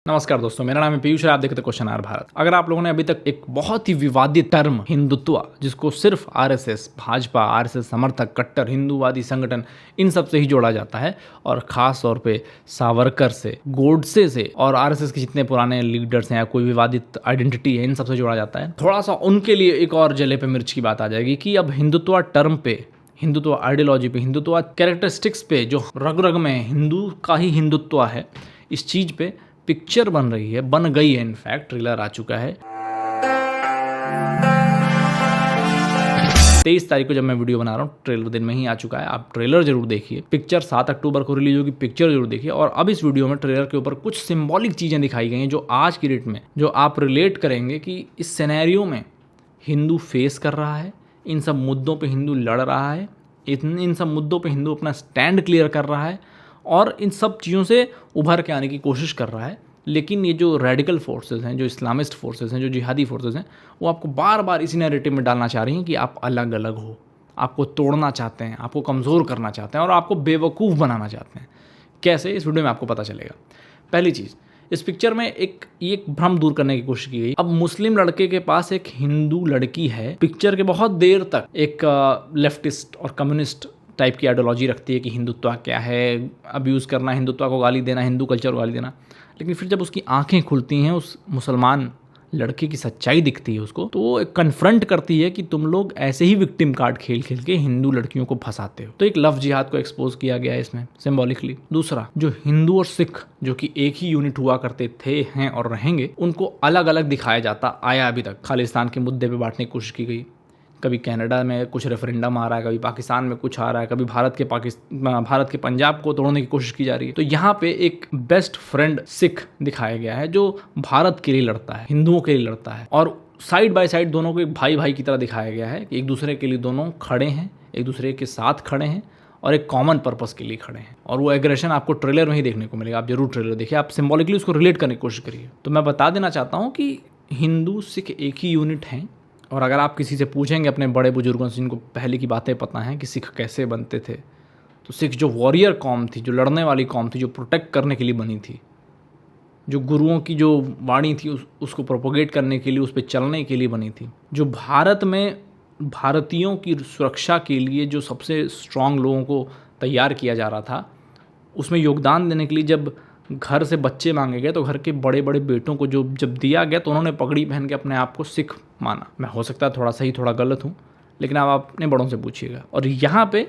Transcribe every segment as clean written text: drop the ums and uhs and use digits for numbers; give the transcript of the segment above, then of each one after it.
नमस्कार दोस्तों, मेरा नाम है पीयूष और आप देखते हैं क्वेश्चन आर भारत। अगर आप लोगों ने अभी तक एक बहुत ही विवादित टर्म हिंदुत्व, जिसको सिर्फ आरएसएस, भाजपा, आरएसएस समर्थक, कट्टर हिंदूवादी संगठन, इन सब से ही जोड़ा जाता है और खास तौर पे सावरकर से, गोडसे से और आरएसएस के जितने पुराने लीडर्स हैं या कोई विवादित आइडेंटिटी है, इन सब से जोड़ा जाता है, थोड़ा सा उनके लिए एक और जले पे मिर्च की बात आ जाएगी कि अब हिंदुत्व टर्म पे, हिंदुत्व आइडियोलॉजी पे, हिंदुत्व कैरेक्टरिस्टिक्स पे, जो रग रग में हिंदू का ही हिंदुत्व है, इस चीज पे पिक्चर बन रही है, बन गई है, इनफैक्ट ट्रेलर आ चुका है। 23 तारीख को जब मैं वीडियो बना रहा हूँ, ट्रेलर दिन में ही आ चुका है। आप ट्रेलर जरूर देखिए। पिक्चर 7 अक्टूबर को रिलीज होगी, पिक्चर जरूर देखिए। और अब इस वीडियो में ट्रेलर के ऊपर कुछ सिंबॉलिक चीजें दिखाई गई हैं जो आज की डेट में, जो आप रिलेट करेंगे कि इस सिनेरियो में हिंदू फेस कर रहा है, इन सब मुद्दों पर हिंदू लड़ रहा है, इन सब मुद्दों पर हिंदू अपना स्टैंड क्लियर कर रहा है और इन सब चीज़ों से उभर के आने की कोशिश कर रहा है। लेकिन ये जो रेडिकल फोर्सेस हैं, जो इस्लामिस्ट फोर्सेस हैं, जो जिहादी फोर्सेस हैं, वो आपको बार बार इसी नैरेटिव में डालना चाह रही हैं कि आप अलग अलग हो, आपको तोड़ना चाहते हैं, आपको कमज़ोर करना चाहते हैं और आपको बेवकूफ़ बनाना चाहते हैं। कैसे, इस वीडियो में आपको पता चलेगा। पहली चीज़, इस पिक्चर में एक भ्रम दूर करने की कोशिश की गई। अब मुस्लिम लड़के के पास एक हिंदू लड़की है। पिक्चर के बहुत देर तक एक लेफ्टिस्ट और कम्युनिस्ट टाइप की आइडियोलॉजी रखती है कि हिंदुत्व क्या है, अब्यूज़ करना, हिंदुत्व को गाली देना, हिंदू कल्चर को गाली देना। लेकिन फिर जब उसकी आंखें खुलती हैं, उस मुसलमान लड़के की सच्चाई दिखती है उसको, तो वो कन्फ्रंट करती है कि तुम लोग ऐसे ही विक्टिम कार्ड खेल खेल के हिंदू लड़कियों को फंसाते हो। तो एक लव जिहाद को एक्सपोज किया गया है इसमें सिंबॉलिकली। दूसरा, जो हिंदू और सिख जो कि एक ही यूनिट हुआ करते थे, हैं और रहेंगे, उनको अलग अलग दिखाया जाता आया अभी तक। खालिस्तान के मुद्दे पर बांटने की कोशिश की गई। कभी कनाडा में कुछ रेफरेंडम आ रहा है, कभी पाकिस्तान में कुछ आ रहा है, कभी भारत के पंजाब को तोड़ने की कोशिश की जा रही है। तो यहाँ पे एक बेस्ट फ्रेंड सिख दिखाया गया है जो भारत के लिए लड़ता है, हिंदुओं के लिए लड़ता है, और साइड बाय साइड दोनों को एक भाई भाई की तरह दिखाया गया है कि एक दूसरे के लिए दोनों खड़े हैं, एक दूसरे के साथ खड़े हैं और एक कॉमन पर्पस के लिए खड़े हैं। और वो एग्रेशन आपको ट्रेलर में ही देखने को मिलेगा। आप जरूर ट्रेलर देखिए, आप सिंबॉलिकली उसको रिलेट करने की कोशिश करिए। तो मैं बता देना चाहता हूँ कि हिंदू सिख एक ही यूनिट हैं। और अगर आप किसी से पूछेंगे अपने बड़े बुजुर्गों से, जिनको पहले की बातें पता हैं कि सिख कैसे बनते थे, तो सिख जो वॉरियर कौम थी, जो लड़ने वाली कौम थी, जो प्रोटेक्ट करने के लिए बनी थी, जो गुरुओं की जो वाणी थी उसको प्रोपोगेट करने के लिए, उस पर चलने के लिए बनी थी, जो भारत में भारतीयों की सुरक्षा के लिए जो सबसे स्ट्रांग लोगों को तैयार किया जा रहा था, उसमें योगदान देने के लिए जब घर से बच्चे मांगे गए, तो घर के बड़े बड़े बेटों को जब दिया गया, तो उन्होंने पगड़ी पहन के अपने आप को सिख माना। मैं हो सकता है थोड़ा सही थोड़ा गलत हूँ, लेकिन आप अपने बड़ों से पूछिएगा। और यहाँ पे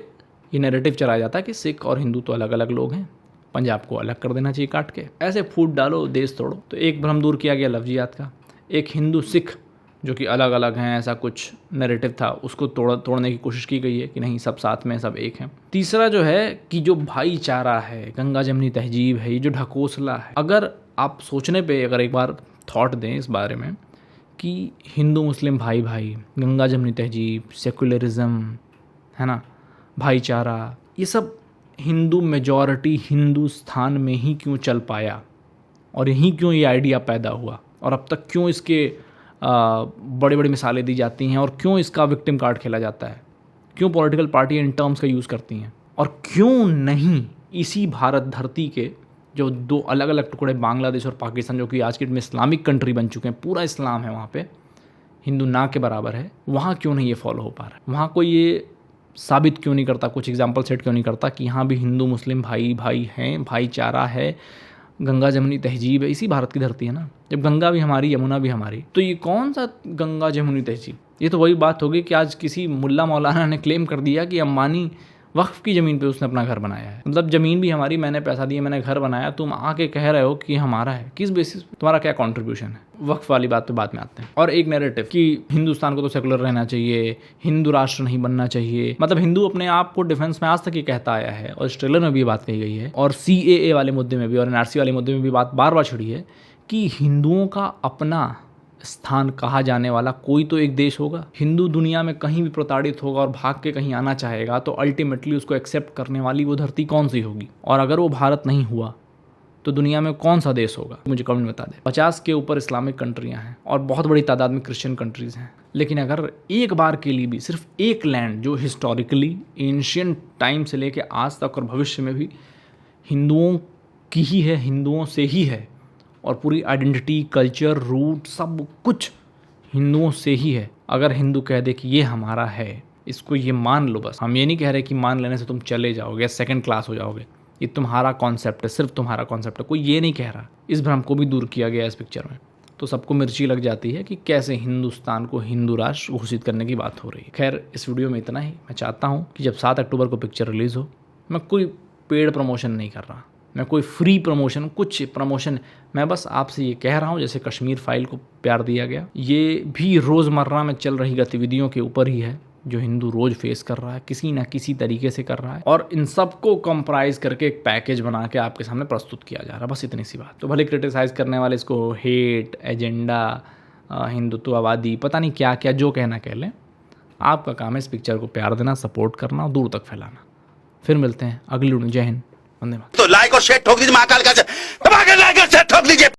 ये नैरेटिव चलाया जाता है कि सिख और हिंदू तो अलग अलग लोग हैं, पंजाब को अलग कर देना चाहिए काट के, ऐसे फूट डालो, देश तोड़ो। तो एक भ्रम दूर किया गया लव जिहाद का। एक हिंदू सिख जो कि अलग अलग हैं, ऐसा कुछ नैरेटिव था, उसको तोड़ने की कोशिश की गई है कि नहीं, सब साथ में, सब एक हैं। तीसरा जो है कि जो भाईचारा है, गंगा जमनी तहजीब है, ये जो ढकोसला है, अगर आप सोचने पे अगर एक बार थॉट दें इस बारे में कि हिंदू मुस्लिम भाई भाई, गंगा जमनी तहजीब, सेकुलरिज्म, है ना, भाईचारा, ये सब हिंदू मेजॉरिटी हिंदुस्तान में ही क्यों चल पाया और यहीं क्यों ये आइडिया पैदा हुआ और अब तक क्यों इसके बड़ी बड़ी मिसालें दी जाती हैं और क्यों इसका विक्टिम कार्ड खेला जाता है, क्यों पॉलिटिकल पार्टी इन टर्म्स का यूज़ करती हैं, और क्यों नहीं इसी भारत धरती के जो दो अलग अलग टुकड़े, बांग्लादेश और पाकिस्तान, जो कि आज के डेट में इस्लामिक कंट्री बन चुके हैं, पूरा इस्लाम है वहाँ पे, हिंदू ना के बराबर है, वहाँ क्यों नहीं ये फॉलो हो पा रहा है? वहाँ कोई ये साबित क्यों नहीं करता, कुछ एग्जाम्पल सेट क्यों नहीं करता कि यहाँ भी हिंदू मुस्लिम भाई भाई हैं, भाईचारा है, गंगा जमुनी तहजीब है, इसी भारत की धरती है ना। जब गंगा भी हमारी, यमुना भी हमारी, तो ये कौन सा गंगा जमुनी तहजीब? ये तो वही बात होगी कि आज किसी मुल्ला मौलाना ने क्लेम कर दिया कि अंबानी वक्फ की ज़मीन पे उसने अपना घर बनाया है। मतलब ज़मीन भी हमारी, मैंने पैसा दिया, मैंने घर बनाया, तुम आके कह रहे हो कि हमारा है। किस बेसिस पे? तुम्हारा क्या कंट्रीब्यूशन है? वक्फ वाली बात पे बाद में आते हैं। और एक नैरेटिव कि हिंदुस्तान को तो सेकुलर रहना चाहिए, हिंदू राष्ट्र नहीं बनना चाहिए। मतलब हिंदू अपने आप को डिफेंस में आज तक ये कहता आया है और इस ट्रेलर में भी ये बात कही गई है, और CAA वाले मुद्दे में भी और NRC वाले मुद्दे में भी बात बार बार छिड़ी है कि हिंदुओं का अपना स्थान कहा जाने वाला कोई तो एक देश होगा। हिंदू दुनिया में कहीं भी प्रताड़ित होगा और भाग के कहीं आना चाहेगा, तो अल्टीमेटली उसको एक्सेप्ट करने वाली वो धरती कौन सी होगी? और अगर वो भारत नहीं हुआ तो दुनिया में कौन सा देश होगा? मुझे कमेंट में बता दें। 50 के ऊपर इस्लामिक कंट्रियां हैं और बहुत बड़ी तादाद में क्रिश्चियन कंट्रीज़ हैं। लेकिन अगर एक बार के लिए भी सिर्फ एक लैंड जो हिस्टोरिकली एंशिएंट टाइम से लेके आज तक और भविष्य में भी हिंदुओं की ही है, हिंदुओं से ही है, और पूरी आइडेंटिटी, कल्चर, रूट सब कुछ हिंदुओं से ही है। अगर हिंदू कह दे कि ये हमारा है, इसको ये मान लो बस। हम ये नहीं कह रहे कि मान लेने से तुम चले जाओगे या सेकंड क्लास हो जाओगे, ये तुम्हारा कॉन्सेप्ट है, सिर्फ तुम्हारा कॉन्सेप्ट है, कोई ये नहीं कह रहा। इस भ्रम को भी दूर किया गया इस पिक्चर में। तो सबको मिर्ची लग जाती है कि कैसे हिंदुस्तान को हिंदू राष्ट्र घोषित करने की बात हो रही है। खैर, इस वीडियो में इतना ही। मैं चाहता हूँ कि जब 7 अक्टूबर को पिक्चर रिलीज़ हो, मैं कोई पेड प्रमोशन नहीं कर रहा, मैं कोई फ्री प्रमोशन, कुछ प्रमोशन, मैं बस आपसे ये कह रहा हूँ जैसे कश्मीर फाइल को प्यार दिया गया, ये भी रोज़मर्रा में चल रही गतिविधियों के ऊपर ही है जो हिंदू रोज फेस कर रहा है, किसी ना किसी तरीके से कर रहा है, और इन सबको कंप्राइज करके एक पैकेज बना के आपके सामने प्रस्तुत किया जा रहा है। बस इतनी सी बात। तो भले क्रिटिसाइज करने वाले इसको हेट एजेंडा, हिंदुत्ववादी, पता नहीं क्या क्या जो कहना कह लें, आपका काम है इस पिक्चर को प्यार देना, सपोर्ट करना और दूर तक फैलाना। फिर मिलते हैं अगली वीडियो। जय हिंद, वंदे मातरम। तो लाइक और शेयर ठोक दीजिए, महाकाल का दबा के लाइक और शेयर ठोक दीजिए।